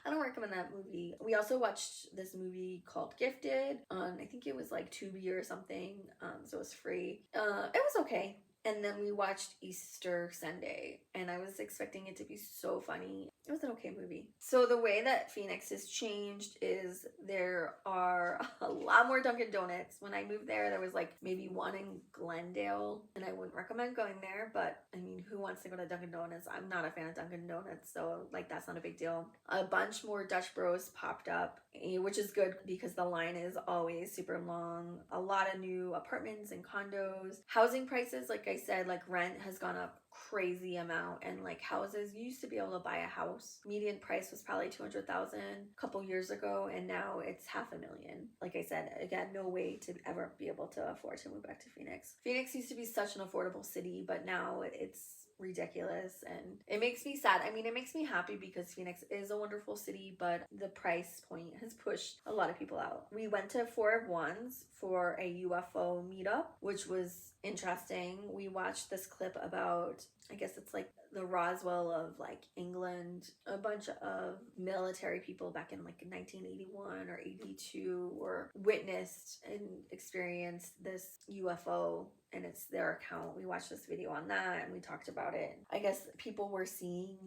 don't recommend that movie. We also watched this movie called Gifted on, I think it was like Tubi or something, so it was free. It was okay. And then we watched Easter Sunday, and I was expecting it to be so funny. It was an okay movie. So the way that Phoenix has changed is there are a lot more Dunkin' Donuts. When I moved there was like maybe one in Glendale, and I wouldn't recommend going there, but I mean, who wants to go to Dunkin' Donuts? I'm not a fan of Dunkin' Donuts, so like, that's not a big deal. A bunch more Dutch Bros popped up, which is good because the line is always super long. A lot of new apartments and condos. Housing prices, like I said, like rent has gone up crazy amount. And like houses, you used to be able to buy a house, median price was probably 200,000 a couple years ago, and now it's $500,000. Like I said, again, no way to ever be able to afford to move back to Phoenix. Phoenix used to be such an affordable city, but now it's ridiculous, and it makes me sad. I mean, it makes me happy because Phoenix is a wonderful city, but the price point has pushed a lot of people out. We went to Four of Wands for a UFO meetup, which was interesting. We watched this clip about, I guess it's like the Roswell of like England. A bunch of military people back in like 1981 or 82 were witnessed and experienced this UFO, and it's their account. We watched this video on that and we talked about it. I guess people are seeing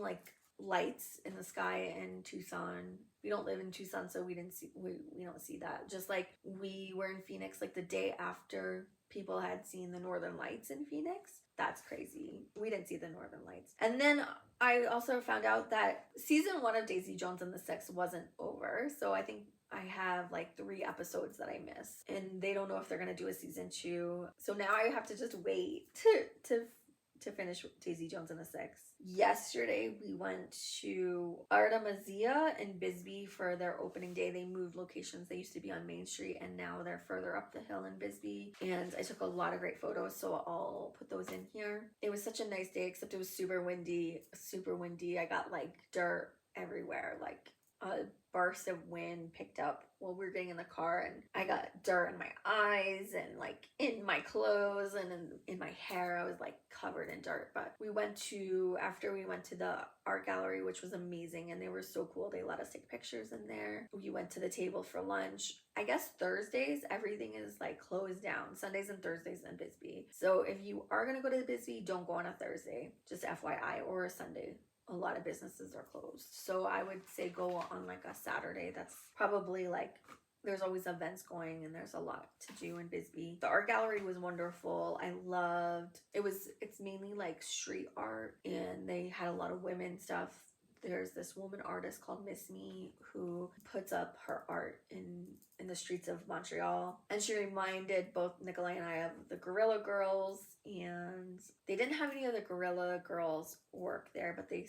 like lights in the sky in Tucson. We don't live in Tucson, so we don't see that. Just like we were in Phoenix like the day after people had seen the northern lights in Phoenix. That's crazy. We didn't see the northern lights. And then I also found out that season 1 of Daisy Jones and the Six wasn't over. So I think I have like 3 episodes that I missed, and they don't know if they're gonna do a season 2. So now I have to just wait to finish Daisy Jones and the Six. Yesterday we went to Artemizia in Bisbee for their opening day. They moved locations. They used to be on Main Street and now they're further up the hill in Bisbee. And I took a lot of great photos, so I'll put those in here. It was such a nice day, except it was super windy. Super windy. I got like dirt everywhere, like a burst of wind picked up while we were getting in the car, and I got dirt in my eyes and like in my clothes and in my hair. I was like covered in dirt. But after we went to the art gallery, which was amazing, and they were so cool. They let us take pictures in there. We went to the table for lunch. I guess Thursdays everything is like closed down. Sundays and Thursdays in Bisbee. So if you are gonna go to Bisbee, don't go on a Thursday, just FYI, or a Sunday. A lot of businesses are closed. So I would say go on like a Saturday. That's probably like, there's always events going and there's a lot to do in Bisbee. The art gallery was wonderful. I loved it's mainly like street art, and they had a lot of women stuff. There's this woman artist called Miss Me who puts up her art in the streets of Montreal, and she reminded both Nikolai and I of the Gorilla Girls. And they didn't have any of the Gorilla Girls work there, but they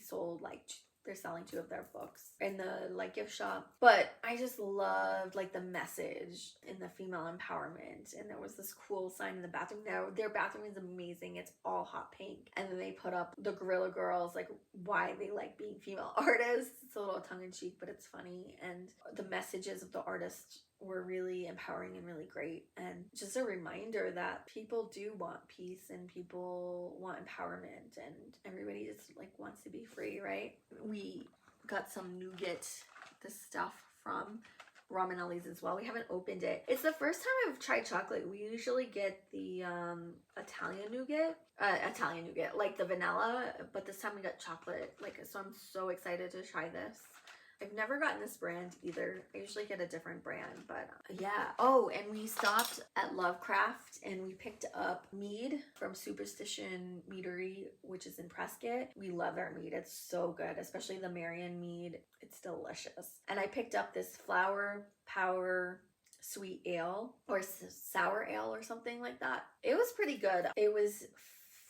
sold like, they're selling 2 of their books in the like gift shop. But I just loved like the message in the female empowerment. And there was this cool sign in the bathroom. Their bathroom is amazing. It's all hot pink. And then they put up the Gorilla Girls, like why they like being female artists. It's a little tongue-in-cheek, but it's funny. And the messages of the artists were really empowering and really great, and just a reminder that people do want peace and people want empowerment, and everybody just like wants to be free, right? We got some nougat, this stuff from Romanelli's as well. We haven't opened it. It's the first time I've tried chocolate. We usually get the Italian nougat, like the vanilla, but this time we got chocolate. So I'm so excited to try this. I've never gotten this brand either. I usually get a different brand, but yeah. Oh, and we stopped at LOVECRAFT and we picked up mead from Superstition Meadery, which is in Prescott. We love their mead. It's so good, especially the Marion mead. It's delicious. And I picked up this Flower Power sweet ale or sour ale or something like that. It was pretty good. It was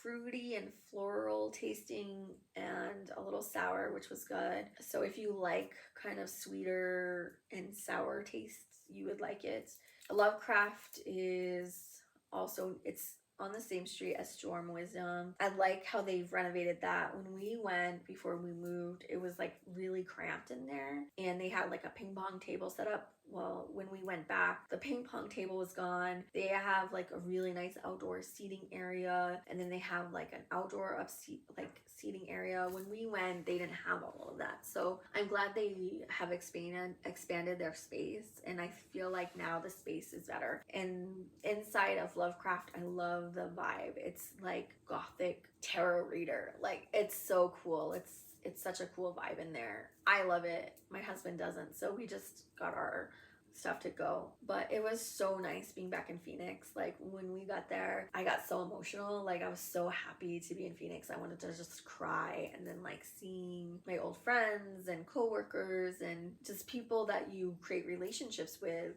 fruity and floral tasting and a little sour, which was good. So if you like kind of sweeter and sour tastes, you would like it. LOVECRAFT is also, it's on the same street as Storm Wisdom. I like how they've renovated that. When we went before we moved, it was like really cramped in there, and they had like a ping pong table set up. Well, when we went back, the ping pong table was gone. They have like a really nice outdoor seating area, and then they have like an outdoor seating area. When we went, they didn't have all of that. So I'm glad they have expanded their space, and I feel like now the space is better. And inside of LOVECRAFT, I love the vibe. It's like gothic tarot reader. Like, it's so cool. It's such a cool vibe in there. I love it. My husband doesn't, so we just got our stuff to go. But it was so nice being back in Phoenix. Like, when we got there, I got so emotional. Like, I was so happy to be in Phoenix. I wanted to just cry. And then like seeing my old friends and coworkers and just people that you create relationships with,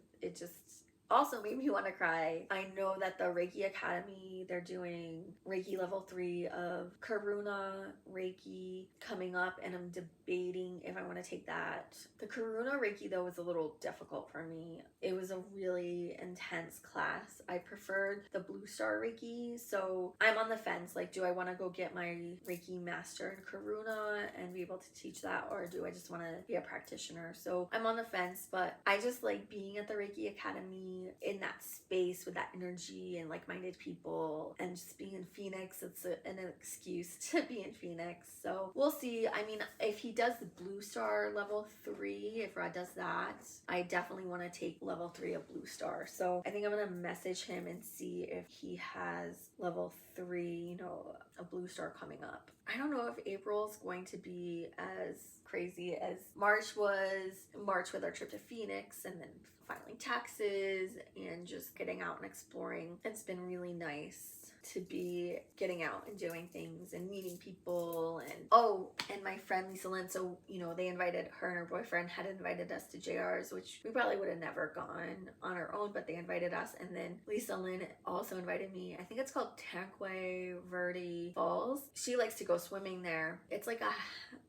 also made me want to cry. I know that the Reiki Academy, they're doing Reiki level 3 of Karuna Reiki coming up, and I'm debating if I want to take that. The Karuna Reiki though was a little difficult for me. It was a really intense class. I preferred the Blue Star Reiki, so I'm on the fence. Like, do I want to go get my Reiki master in Karuna and be able to teach that, or do I just want to be a practitioner? So I'm on the fence, but I just like being at the Reiki Academy in that space with that energy and like-minded people, and just being in Phoenix. It's an excuse to be in Phoenix. So we'll see. I mean, if he does the Blue Star level 3, if Rod does that, I definitely want to take level 3 of Blue Star. So I think I'm gonna message him and see if he has level 3, you know, a Blue Star coming up. I don't know if April's going to be as crazy as March was. March with our trip to Phoenix, and then filing taxes and just getting out and exploring. It's been really nice to be getting out and doing things and meeting people. And my friend Lisa Lynn, so you know, they invited her, and her boyfriend had invited us to JR's, which we probably would have never gone on our own, but they invited us. And then Lisa Lynn also invited me. I think it's called Tanquay Verde Falls. She likes to go swimming there. It's like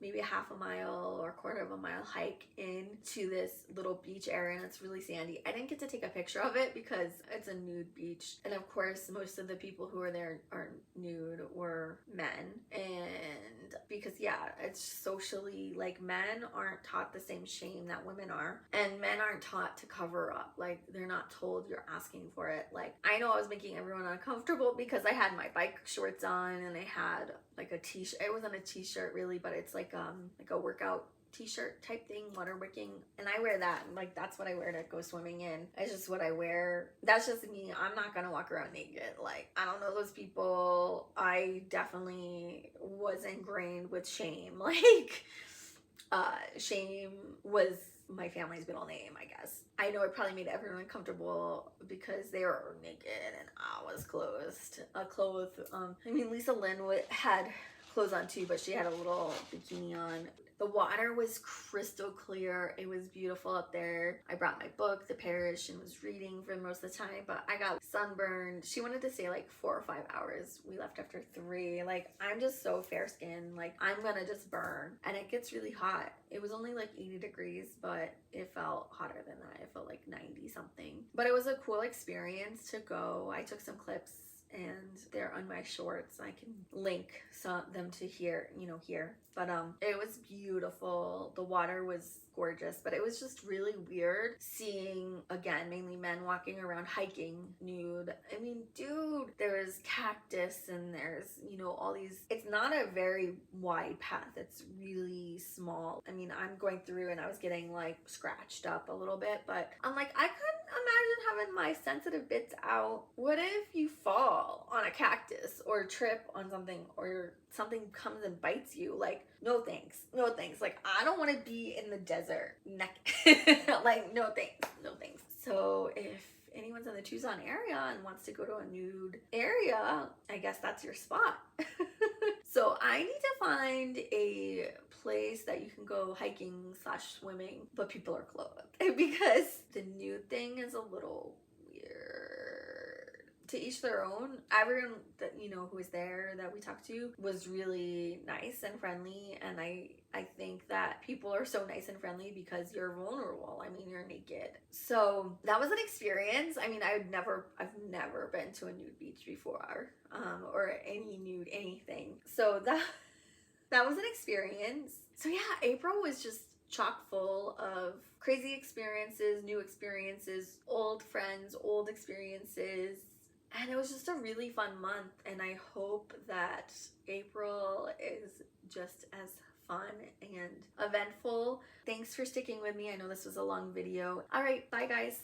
maybe a half a mile or a quarter of a mile hike into this little beach area, and it's really sandy. I didn't get to take a picture of it because it's a nude beach, and of course most of the people who were there are nude were men. And because it's socially, like, men aren't taught the same shame that women are, and men aren't taught to cover up. Like, they're not told you're asking for it. Like, I know I was making everyone uncomfortable because I had my bike shorts on, and I had like a t-shirt. It wasn't a t-shirt really, but it's like a workout t-shirt type thing, water wicking, and I wear that. Like, that's what I wear to go swimming in. It's just what I wear. That's just me. I'm not gonna walk around naked. Like, I don't know those people. I definitely was ingrained with shame. Like, shame was my family's middle name, I guess. I know it probably made everyone uncomfortable because they were naked and I was clothed. I mean, Lisa Lynn had clothes on too, but she had a little bikini on. The water was crystal clear. It was beautiful up there. I brought my book, The Parish, and was reading for most of the time, but I got sunburned. She wanted to stay like 4 or 5 hours. We left after 3. Like, I'm just so fair skinned. Like, I'm gonna just burn. And it gets really hot. It was only like 80 degrees, but it felt hotter than that. It felt like 90 something. But it was a cool experience to go. I took some clips, and they're on my shorts. I can link them to here. But it was beautiful. The water was gorgeous, but it was just really weird seeing, again, mainly men walking around hiking nude. I mean, dude, there's cactus and there's, all these, it's not a very wide path. It's really small. I mean, I'm going through and I was getting like scratched up a little bit, but I'm like, I couldn't imagine having my sensitive bits out. What if you fall on a cactus or trip on something, or something comes and bites you? Like, no thanks. Like, I don't want to be in the desert like, no thanks. So if anyone's in the Tucson area and wants to go to a nude area, I guess that's your spot. So I need to find a place that you can go hiking / swimming, but people are clothed, because the nude thing is a little weird. To each their own. Everyone that who was there that we talked to was really nice and friendly, and I think that people are so nice and friendly because you're vulnerable. I mean, you're naked. So that was an experience. I mean, I've never been to a nude beach before, or any nude anything. So that was an experience. So yeah, April was just chock full of crazy experiences, new experiences, old friends, old experiences. And it was just a really fun month, and I hope that April is just as fun and eventful. Thanks for sticking with me. I know this was a long video. All right, bye guys.